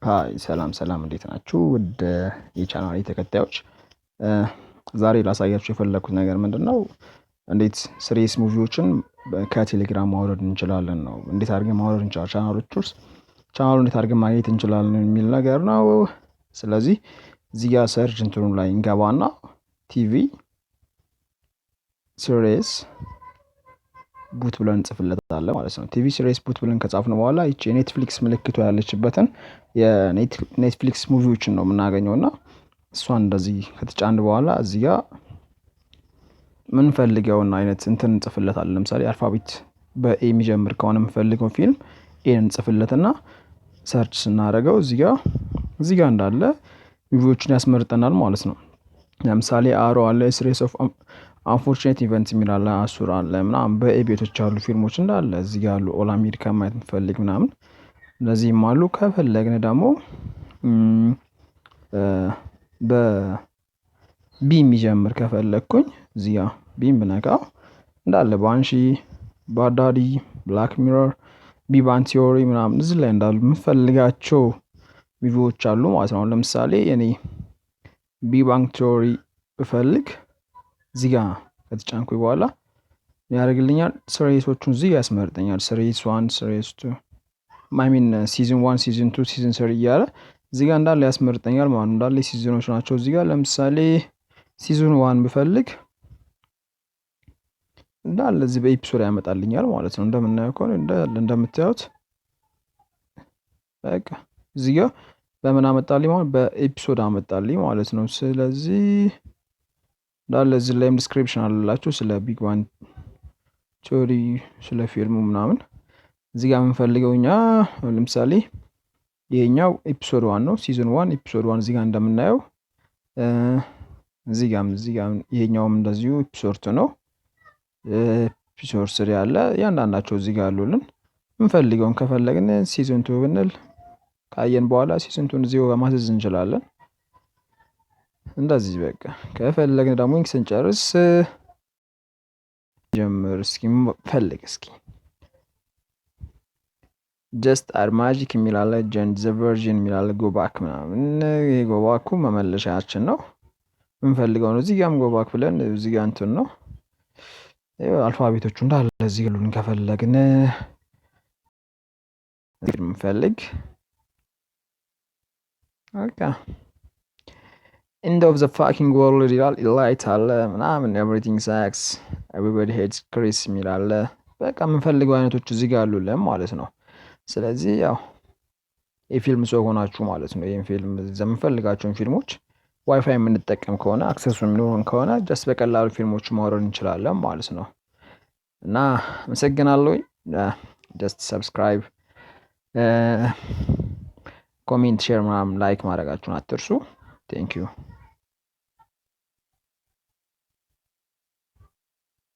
ሃይ ሰላም እንዴት ናችሁ? ውድ የቻናሌ ተከታዮች ዛሬ ላሳያችሁ የፈለኩት ነገር ምንድነው? እንዴት ሲሪየስ ሙቪዎችን ከቴሌግራም ማውረድ እንችላለን ነው። እንዴት አድርገን ማውረድ እንችላለን ቻናሉን እንዴት አድርገን ማግኘት እንችላለን የሚል ነገር ነው። ስለዚህ እዚህ ጋር ሰርች እንትኑ ላይ እንገባና ቲቪ ሲሪየስ ቡት ብለን እንጽፍለታለን ማለት ነው። ቲቪ ሲሪየስ ቡት ብለን ከጻፍን በኋላ ይቺ የኔትፍሊክስ ምልክቱ ያለችበትን የኔትፍሊክስ ሙቪዎችን ነው የምናገኘው እና እሷን እንደዚህ ከተጫን በኋላ እዚህ ጋር ምንፈልገውን አይነት እንትን እንጽፍለታለን። ለምሳሌ አልፋቤት በኤ የሚጀምር ከሆነ የምፈልገው ፊልም ኤን እንጽፍለትና ሰርች ስናደርገው እዚህ ጋር እንዳለ ሙቪዎችን ያስመርጠናል ማለት ነው። ለምሳሌ አሮ አለ፣ ሲሪየስ ኦፍ አንፎርቹኔት ኢቨንትስ የሚል አለ፣ አሱር አለ ምናምን በኤ ቤቶች አሉ ፊልሞች እንዳለ እዚህ ጋር አሉ። ኦል አሜሪካ ማየት የምፈልግ ምናምን እነዚህም አሉ። ከፈለግን ደግሞ በቢ የሚጀምር ከፈለግኩኝ እዚህ ጋር ቢም ብነካው እንዳለ ባንሺ፣ ባዳዲ፣ ብላክ ሚረር፣ ቢባን ቲዮሪ ምናምን እዚህ ላይ እንዳሉ የምፈልጋቸው ቪዲዮዎች አሉ ማለት ነው። ለምሳሌ እኔ ቢባንክ ቲዮሪ ብፈልግ እዚህ ጋር ከተጫንኩኝ በኋላ ያደርግልኛል። ሲሪየሶቹን እዚህ ጋር ያስመርጠኛል። ሲሪየስ 1 ሲሪየስ 2 ሲዝን 1 ሲዝን 2 ሲዝን 3 እያለ እዚህ ጋር እንዳለ ያስመርጠኛል ማለት ነው። እንዳለ ሲዝኖች ናቸው እዚህ ጋር። ለምሳሌ ሲዝን 1 ብፈልግ እንዳለ እዚህ በኤፒሶድ ያመጣልኛል ማለት ነው። እንደምናየው ከሆነ እንደምታዩት በቃ እዚህ ጋር በምን አመጣልኝ ማለት በኤፒሶድ አመጣልኝ ማለት ነው። ስለዚህ እንዳለ እዚህ ላይም ዲስክሪፕሽን አለላችሁ ስለ ቢግ ባን ቲዮሪ ስለ ፊልሙ ምናምን። እዚህ ጋር የምንፈልገው እኛ ለምሳሌ ይሄኛው ኤፒሶድ 1 ነው፣ ሲዝን 1 ኤፒሶድ 1 እዚህ ጋር እንደምናየው እዚህ ጋር ይሄኛውም እንደዚሁ ኤፒሶድ 2 ነው። ኤፒሶድ 3 ያለ ያንዳንዳቸው እዚህ ጋር አሉልን። የምንፈልገውን ከፈለግን ሲዝን 2 ብንል ካየን በኋላ ሲዝን 2 እዚሁ ማዘዝ እንችላለን። እንደዚህ በቃ ከፈለግን ደግሞ ስንጨርስ ጀምር እስኪ ፈልግ እስኪ ጀስት አድ ማጂክ የሚል አለ፣ ጀንድ ዘ ቨርዥን የሚል አለ፣ ጎባክ ምናምን። ይሄ ጎባኩ መመለሻችን ነው የምንፈልገው ነው። እዚህ ጋርም ጎባክ ብለን እዚህ ጋር እንትን ነው አልፋቤቶቹ እንዳለ እዚህ ሁሉን ከፈለግን የምንፈልግ በቃ end of the fucking world ይላል፣ ላይት አለ ምናምን፣ everything sucks everybody hates Chris የሚል አለ። በቃ የምንፈልገው አይነቶች እዚህ ጋር አሉልን ማለት ነው። ስለዚህ ያው የፊልም ሰው ሆናችሁ ማለት ነው ይሄን ፊልም የምንፈልጋቸውን ፊልሞች ዋይፋይ የምንጠቀም ከሆነ አክሰሱ የሚኖረን ከሆነ ጀስት በቀላሉ ፊልሞች ማውረድ እንችላለን ማለት ነው። እና አመሰግናለሁ። ጀስት ሰብስክራይብ፣ ኮሜንት፣ ሼር ምናምን ላይክ ማድረጋችሁን አትርሱ። ቴንክ ዩ